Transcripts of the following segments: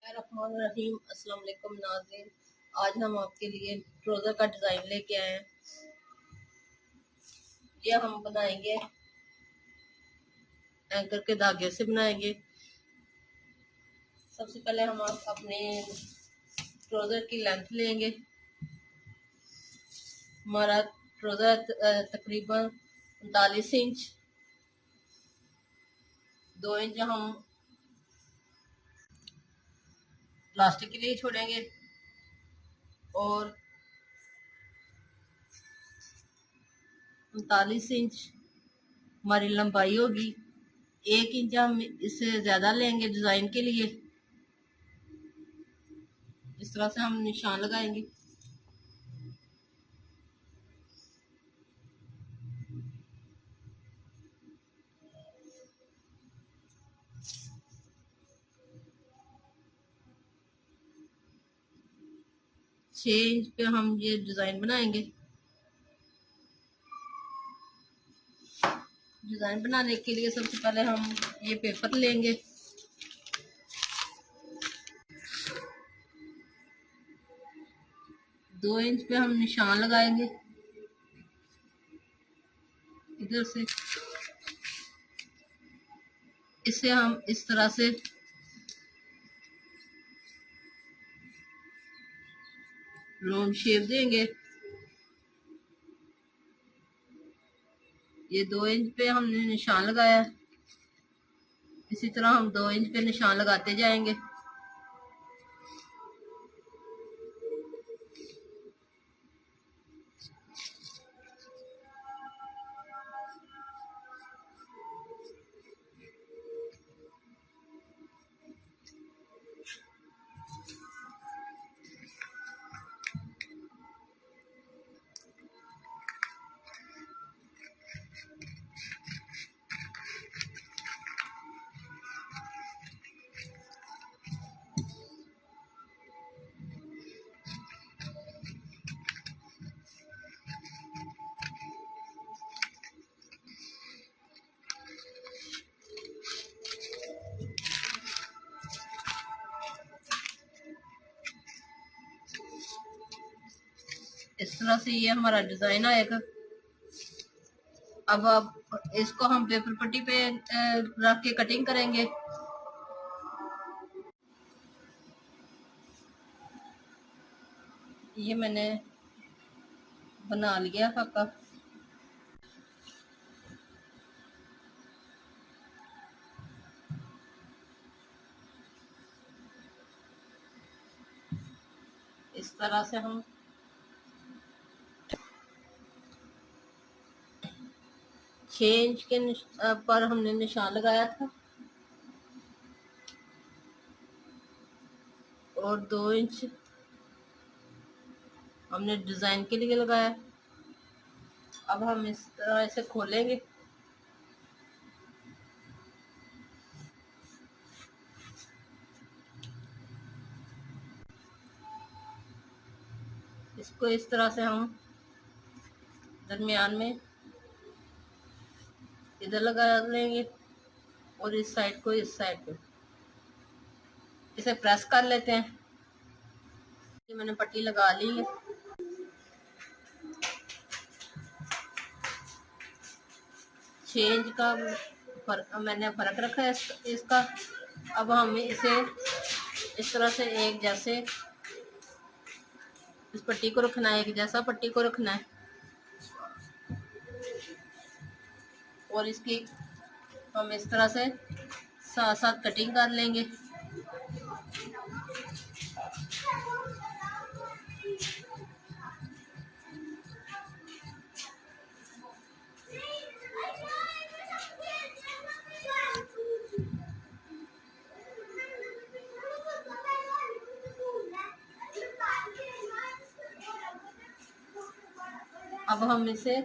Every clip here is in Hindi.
रहीम अस्सलाम वालेकुम नाज़रीन। आज हम आपके लिए ट्राउज़र का डिज़ाइन लेके आए हैं। ये हम बनाएंगे एंकर के धागे से बनाएंगे। सबसे पहले हम अपने ट्राउज़र की लेंथ लेंगे। हमारा ट्राउज़र तकरीबन 39 इंच, 2 इंच हम प्लास्टिक के लिए छोड़ेंगे और 39 इंच हमारी लंबाई होगी। 1 इंच हम इससे ज़्यादा लेंगे डिज़ाइन के लिए। इस तरह से हम निशान लगाएंगे। छः इंच पे हम ये डिज़ाइन बनाएंगे। डिज़ाइन बनाने के लिए सबसे पहले हम ये पेपर लेंगे। दो इंच पे हम निशान लगाएंगे इधर से। इसे हम इस तरह से राउंड शेप देंगे। ये 2 इंच पे हमने निशान लगाया। इसी तरह हम 2 इंच पे निशान लगाते जाएंगे। इस तरह से ये हमारा डिजाइन आएगा। अब इसको हम पेपर पट्टी पे रख के कटिंग करेंगे। ये मैंने बना लिया खाका। इस तरह से हम 6 इंच के पर हमने निशान लगाया था और 2 इंच हमने डिजाइन के लिए लगाया। अब हम इस तरह से खोलेंगे। इसको इस तरह से हम दरमियान में इधर लगा लेंगे और इस साइड को इस साइड पे इसे प्रेस कर लेते हैं। ये मैंने पट्टी लगा ली है। 6 इंच का मैंने फर्क रखा है इसका। अब हमें इसे इस तरह से एक जैसे इस पट्टी को रखना है, एक जैसा पट्टी को रखना है और इसकी हम इस तरह से साथ साथ कटिंग कर लेंगे। अब हम इसे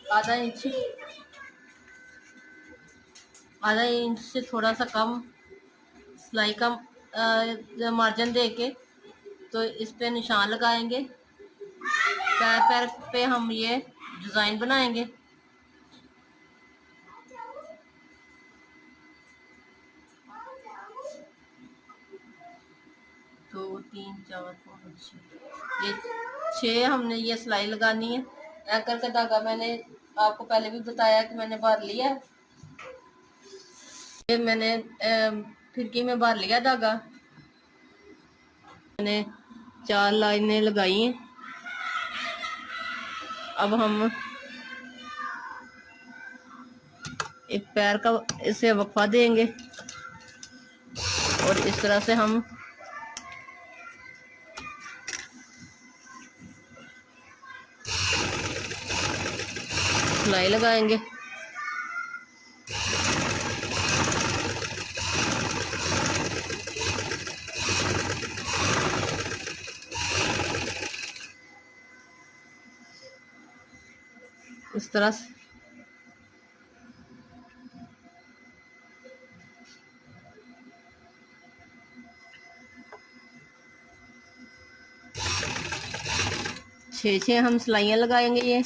आधा इंच से थोड़ा सा कम सिलाई का मार्जिन दे के तो इस पे निशान लगाएंगे। पैर पैर पे हम ये डिजाइन बनाएंगे। 2 3 4 5 6 ये 6 हमने ये सिलाई लगानी है। एंकर का धागा मैंने आपको पहले भी बताया कि मैंने भर लिया है। ये मैंने फिरकी में भर लिया धागा। मैंने 4 लाइनें लगाई हैं। अब हम एक पैर का इसे वक्फा देंगे और इस तरह से हम सिलाई लगाएंगे। इस तरह से छः हम सिलाइयाँ लगाएंगे। ये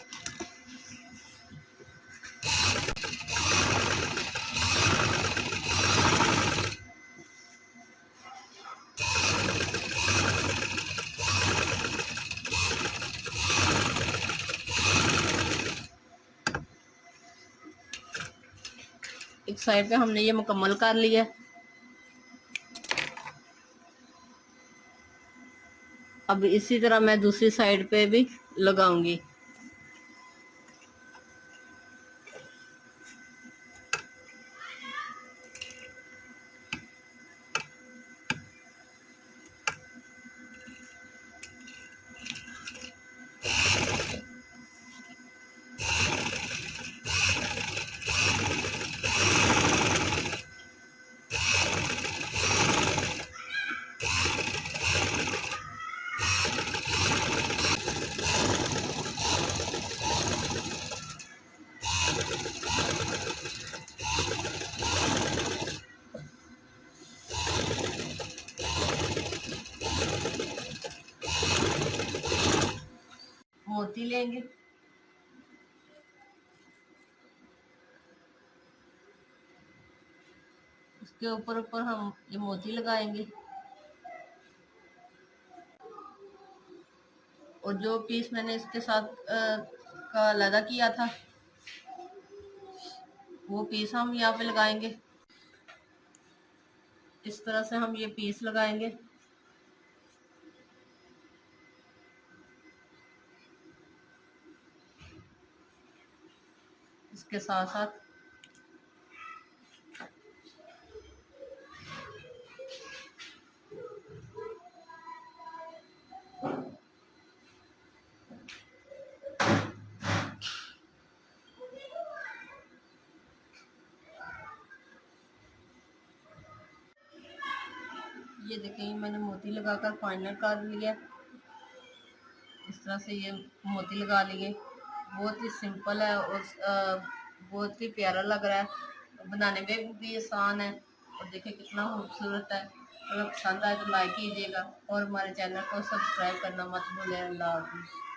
एक साइड पे हमने ये मुकम्मल कर लिया। अब इसी तरह मैं दूसरी साइड पे भी लगाऊंगी। मोती लेंगे, उसके ऊपर ऊपर हम ये मोती लगाएंगे और जो पीस मैंने इसके साथ का अलग किया था वो पीस हम यहाँ पे लगाएंगे। इस तरह से हम ये पीस लगाएंगे। इसके साथ साथ ये देखें मैंने मोती लगाकर फाइनल कर लिया। इस तरह से ये मोती लगा लिए। बहुत ही सिंपल है और बहुत ही प्यारा लग रहा है, बनाने में भी आसान है और देखिए कितना खूबसूरत है। अगर पसंद आए तो लाइक कीजिएगा और हमारे चैनल को सब्सक्राइब करना मत भूलें। अल्लाह हाफिज़।